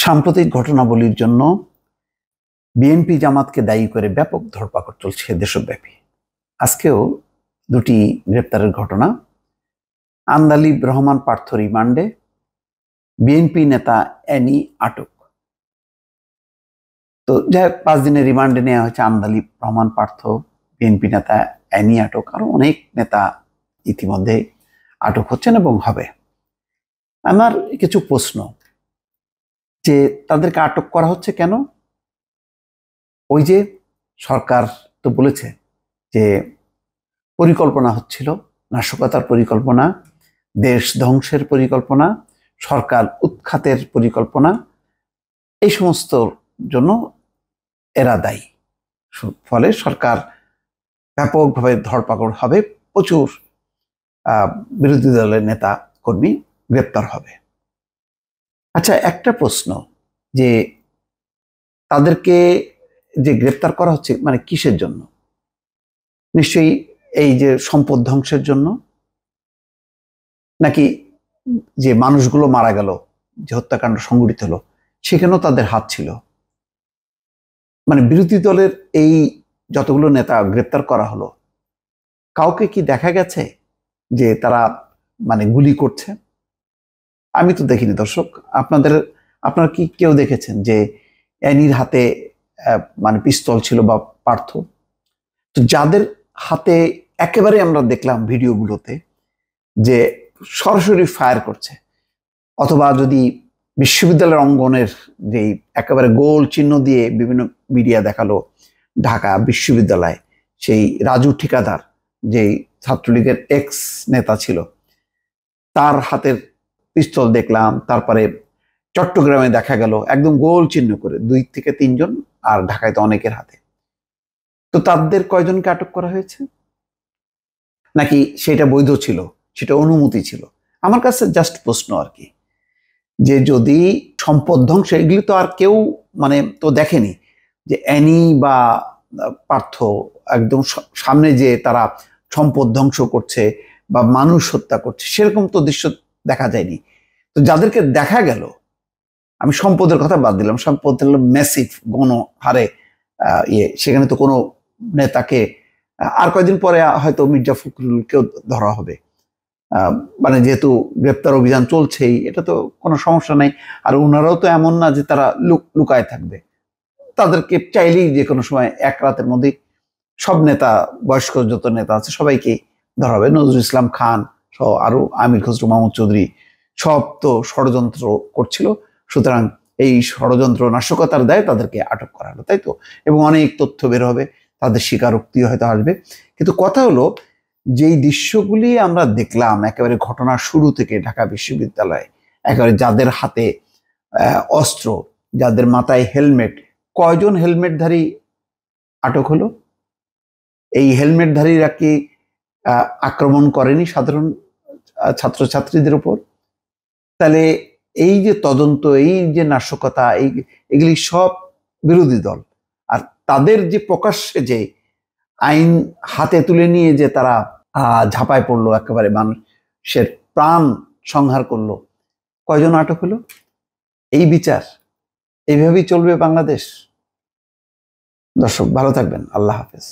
সাম্প্রতিক ঘটনাবলীর জন্য বিএনপি জামাতকে দায়ী করে ব্যাপক ধরপাকড় চলছে দেশব্যাপী। আজকেও দুটি গ্রেপ্তারের ঘটনা। আন্দালিব রহমান পার্থ রিমান্ডে, বিএনপি নেতা অ্যানি আটক। তো যাই হোক, 5 দিনের রিমান্ডে নেওয়া হয়েছে আন্দালিব রহমান পার্থ, বিএনপি নেতা অ্যানি আটক, আরো অনেক নেতা ইতিমধ্যে আটক হচ্ছেন এবং হবে। আমার কিছু প্রশ্ন, যে তাদেরকে আটক করা হচ্ছে কেন? ওই যে সরকার তো বলেছে যে পরিকল্পনা হচ্ছিল, নাশকতার পরিকল্পনা, দেশ ধ্বংসের পরিকল্পনা, সরকার উৎখাতের পরিকল্পনা, এই সমস্ত জন্য এরা দায়ী। ফলে সরকার ব্যাপকভাবে ধরপাকড় হবে, প্রচুর বিরোধী দলের নেতা কর্মী গ্রেপ্তার হবে। আচ্ছা, একটা প্রশ্ন, যে তাদেরকে যে গ্রেপ্তার করা হচ্ছে মানে কিসের জন্য? নিশ্চয়ই এই যে সম্পদ ধ্বংসের জন্য, নাকি যে মানুষগুলো মারা গেল, যে হত্যাকাণ্ড সংঘটিত হলো সেখানেও তাদের হাত ছিল? মানে বিরোধী দলের এই যতগুলো নেতা গ্রেপ্তার করা হলো, কাউকে কি দেখা গেছে যে তারা মানে গুলি করছে? আমি তো দেখিনি দর্শক। আপনারা কি কেউ দেখেছেন যে অ্যানির হাতে মানে পিস্তল ছিল বা পার্থ? তো যাদের হাতে একেবারে আমরা দেখলাম ভিডিওগুলোতে যে সরাসরি ফায়ার করছে, অথবা যদি বিশ্ববিদ্যালয়ের অঙ্গনের যেই একেবারে গোল চিহ্ন দিয়ে বিভিন্ন মিডিয়া দেখালো ঢাকা বিশ্ববিদ্যালয়, সেই রাজু ঠিকাদার, যেই ছাত্রলীগের এক্স নেতা ছিল, তার হাতের পিস্তল দেখলাম। তারপরে চট্টগ্রামে দেখা গেল একদম গোল চিহ্ন করে 2 থেকে 3 জন, আর ঢাকায় তো অনেকের হাতে। তো তাদের কয়জনকে আটক করা হয়েছে? নাকি সেটা বৈধ ছিল, সেটা অনুমতি ছিল? আমার কাছে জাস্ট প্রশ্ন আর কি, যে যদি সম্পদ ধ্বংস, এগুলি তো আর কেউ মানে তো দেখেনি যে অ্যানি বা পার্থ একদম সামনে যে তারা সম্পদ ধ্বংস করছে বা মানুষ হত্যা করছে, সেরকম তো দৃশ্য দেখা যায়নি। তো যাদেরকে দেখা গেল, আমি সম্পদের কথা বাদ দিলাম, সম্পদ হলো ম্যাসিভ গণহারে সেখানে তো কোনো নেতাকে, আর কয়েকদিন পরে হয়তো মির্জা ফখরুলকেও ধরা হবে, মানে যেহেতু গ্রেপ্তার অভিযান চলছেই, এটা তো কোনো সমস্যা নাই। আর ওনারাও তো এমন না যে তারা লুকায় থাকবে, তাদেরকে চাইলেই যে কোনো সময় এক রাতের মধ্যেই সব নেতা, বয়স্ক যত নেতা আছে সবাইকে ধরা হবে। নজরুল ইসলাম খান সহ আরো আমির খসরু মাহমুদ চৌধুরী সব তো ষড়যন্ত্র করছিল, সুতরাং এই ষড়যন্ত্র নাশকতার দায়ে তাদেরকে আটক করা হলো, তাই তো? এবং অনেক তথ্য বের হবে, তাদের স্বীকারোক্তি হয়তো আসবে। কিন্তু কথা হলো, যেই দৃশ্যগুলি আমরা দেখলাম একেবারে ঘটনার শুরু থেকে ঢাকা বিশ্ববিদ্যালয়ে, একেবারে যাদের হাতে অস্ত্র, যাদের মাথায় হেলমেট, কয়জন হেলমেটধারী আটক হলো? এই হেলমেটধারীরা কি আক্রমণ করেনি সাধারণ ছাত্রছাত্রীদের উপর? তাহলে এই যে তদন্ত, এই যে নাশকতা, এগুলি সব বিরোধী দল। আর তাদের যে প্রকাশ্যে যে আইন হাতে তুলে নিয়ে যে তারা ঝাঁপায় পড়লো, একেবারে মানুষের প্রাণ সংহার করলো, কয়জন আটক হলো? এই বিচার এইভাবেই চলবে বাংলাদেশ? দর্শক ভালো থাকবেন, আল্লাহ হাফেজ।